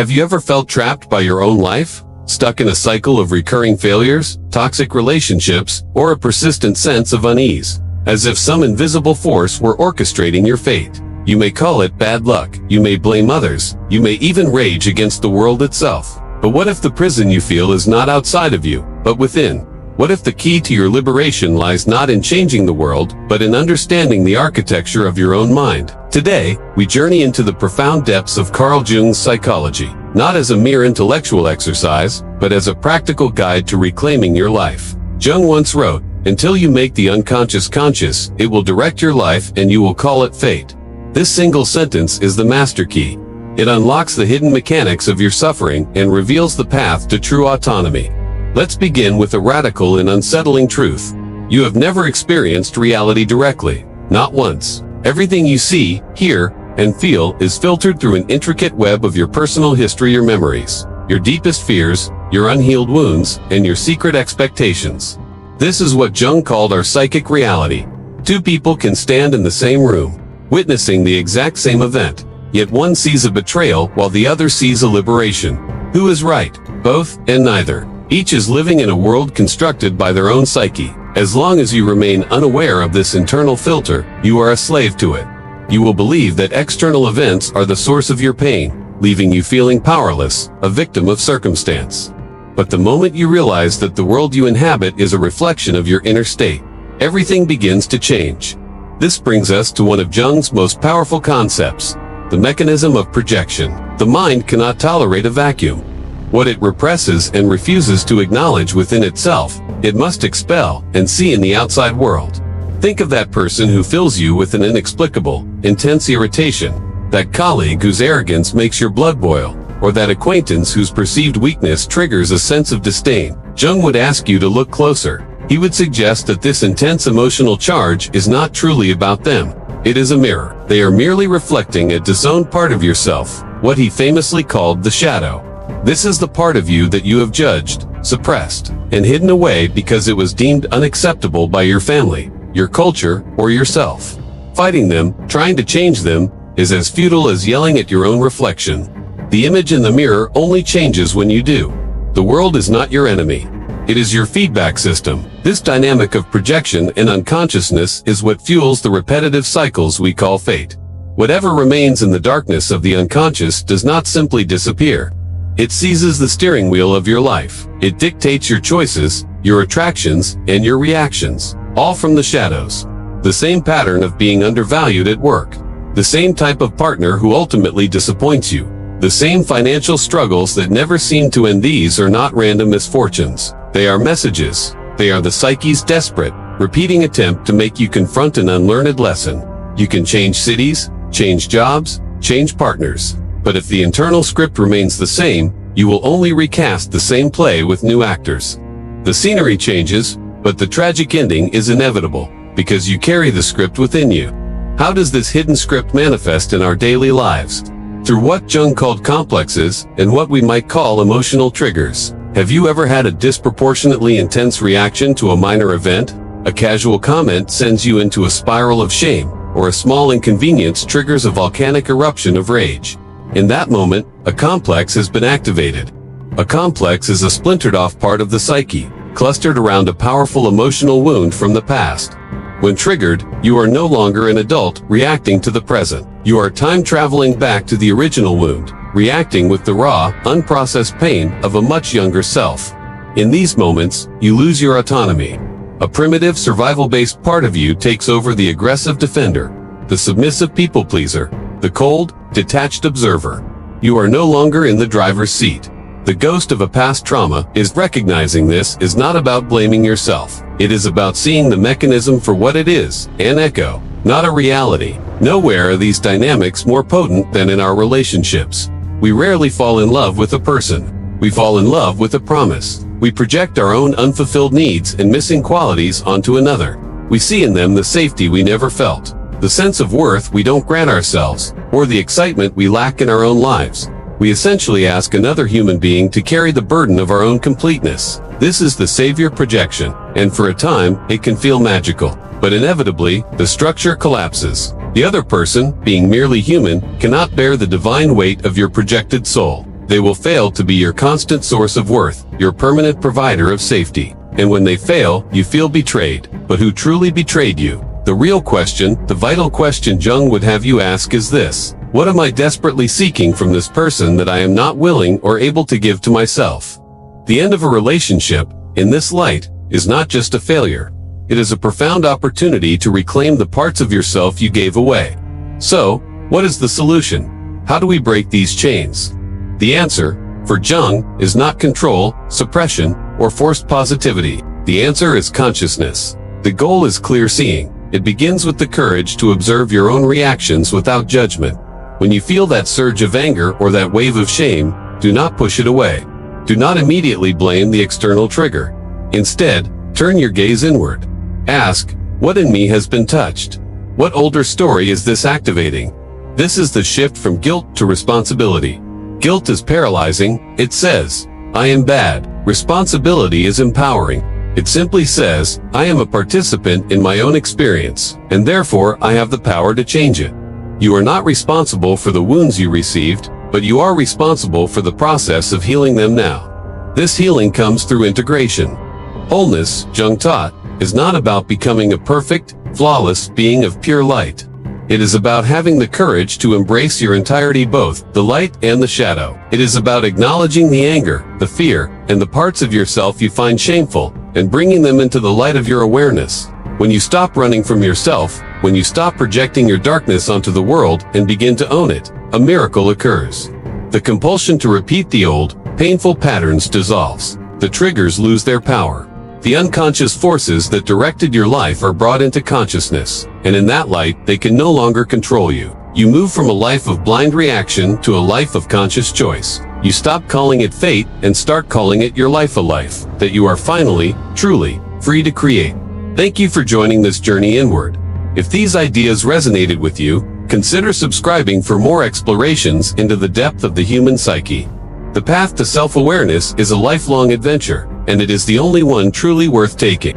Have you ever felt trapped by your own life? Stuck in a cycle of recurring failures, toxic relationships, or a persistent sense of unease? As if some invisible force were orchestrating your fate. You may call it bad luck, you may blame others, you may even rage against the world itself. But what if the prison you feel is not outside of you, but within? What if the key to your liberation lies not in changing the world, but in understanding the architecture of your own mind? Today, we journey into the profound depths of Carl Jung's psychology, not as a mere intellectual exercise, but as a practical guide to reclaiming your life. Jung once wrote, "Until you make the unconscious conscious, it will direct your life and you will call it fate." This single sentence is the master key. It unlocks the hidden mechanics of your suffering and reveals the path to true autonomy. Let's begin with a radical and unsettling truth. You have never experienced reality directly. Not once. Everything you see, hear, and feel is filtered through an intricate web of your personal history or memories, your deepest fears, your unhealed wounds, and your secret expectations. This is what Jung called our psychic reality. Two people can stand in the same room, witnessing the exact same event, yet one sees a betrayal while the other sees a liberation. Who is right? Both, and neither. Each is living in a world constructed by their own psyche. As long as you remain unaware of this internal filter, you are a slave to it. You will believe that external events are the source of your pain, leaving you feeling powerless, a victim of circumstance. But the moment you realize that the world you inhabit is a reflection of your inner state, everything begins to change. This brings us to one of Jung's most powerful concepts, the mechanism of projection. The mind cannot tolerate a vacuum. What it represses and refuses to acknowledge within itself, it must expel and see in the outside world. Think of that person who fills you with an inexplicable, intense irritation, that colleague whose arrogance makes your blood boil, or that acquaintance whose perceived weakness triggers a sense of disdain. Jung would ask you to look closer. He would suggest that this intense emotional charge is not truly about them. It is a mirror. They are merely reflecting a disowned part of yourself, what he famously called the shadow. This is the part of you that you have judged, suppressed, and hidden away because it was deemed unacceptable by your family, your culture, or yourself. Fighting them, trying to change them, is as futile as yelling at your own reflection. The image in the mirror only changes when you do. The world is not your enemy. It is your feedback system. This dynamic of projection and unconsciousness is what fuels the repetitive cycles we call fate. Whatever remains in the darkness of the unconscious does not simply disappear. It seizes the steering wheel of your life. It dictates your choices, your attractions, and your reactions, all from the shadows. The same pattern of being undervalued at work. The same type of partner who ultimately disappoints you. The same financial struggles that never seem to end. These are not random misfortunes. They are messages. They are the psyche's desperate, repeating attempt to make you confront an unlearned lesson. You can change cities, change jobs, change partners. But if the internal script remains the same, you will only recast the same play with new actors. The scenery changes, but the tragic ending is inevitable, because you carry the script within you. How does this hidden script manifest in our daily lives? Through what Jung called complexes, and what we might call emotional triggers. Have you ever had a disproportionately intense reaction to a minor event? A casual comment sends you into a spiral of shame, or a small inconvenience triggers a volcanic eruption of rage. In that moment, a complex has been activated. A complex is a splintered off part of the psyche, clustered around a powerful emotional wound from the past. When triggered, you are no longer an adult reacting to the present. You are time-traveling back to the original wound, reacting with the raw, unprocessed pain of a much younger self. In these moments, you lose your autonomy. A primitive, survival-based part of you takes over the aggressive defender, the submissive people-pleaser, the cold, detached observer. You are no longer in the driver's seat. The ghost of a past trauma is recognizing this is not about blaming yourself. It is about seeing the mechanism for what it is, an echo, not a reality. Nowhere are these dynamics more potent than in our relationships. We rarely fall in love with a person. We fall in love with a promise. We project our own unfulfilled needs and missing qualities onto another. We see in them the safety we never felt, the sense of worth we don't grant ourselves, or the excitement we lack in our own lives. We essentially ask another human being to carry the burden of our own completeness. This is the savior projection, and for a time, it can feel magical. But inevitably, the structure collapses. The other person, being merely human, cannot bear the divine weight of your projected soul. They will fail to be your constant source of worth, your permanent provider of safety. And when they fail, you feel betrayed. But who truly betrayed you? The real question, the vital question Jung would have you ask is this: what am I desperately seeking from this person that I am not willing or able to give to myself? The end of a relationship, in this light, is not just a failure. It is a profound opportunity to reclaim the parts of yourself you gave away. So, what is the solution? How do we break these chains? The answer, for Jung, is not control, suppression, or forced positivity. The answer is consciousness. The goal is clear seeing. It begins with the courage to observe your own reactions without judgment. When you feel that surge of anger or that wave of shame, do not push it away. Do not immediately blame the external trigger. Instead, turn your gaze inward. Ask, what in me has been touched? What older story is this activating? This is the shift from guilt to responsibility. Guilt is paralyzing. It says, I am bad. Responsibility is empowering. It simply says, I am a participant in my own experience, and therefore I have the power to change it. You are not responsible for the wounds you received, but you are responsible for the process of healing them now. This healing comes through integration. Wholeness, Jung taught, is not about becoming a perfect, flawless being of pure light. It is about having the courage to embrace your entirety, both the light and the shadow. It is about acknowledging the anger, the fear, and the parts of yourself you find shameful, and bringing them into the light of your awareness. When you stop running from yourself, when you stop projecting your darkness onto the world and begin to own it, a miracle occurs. The compulsion to repeat the old, painful patterns dissolves. The triggers lose their power. The unconscious forces that directed your life are brought into consciousness, and in that light, they can no longer control you. You move from a life of blind reaction to a life of conscious choice. You stop calling it fate and start calling it your life, a life that you are finally, truly, free to create. Thank you for joining this journey inward. If these ideas resonated with you, consider subscribing for more explorations into the depth of the human psyche. The path to self-awareness is a lifelong adventure, and it is the only one truly worth taking.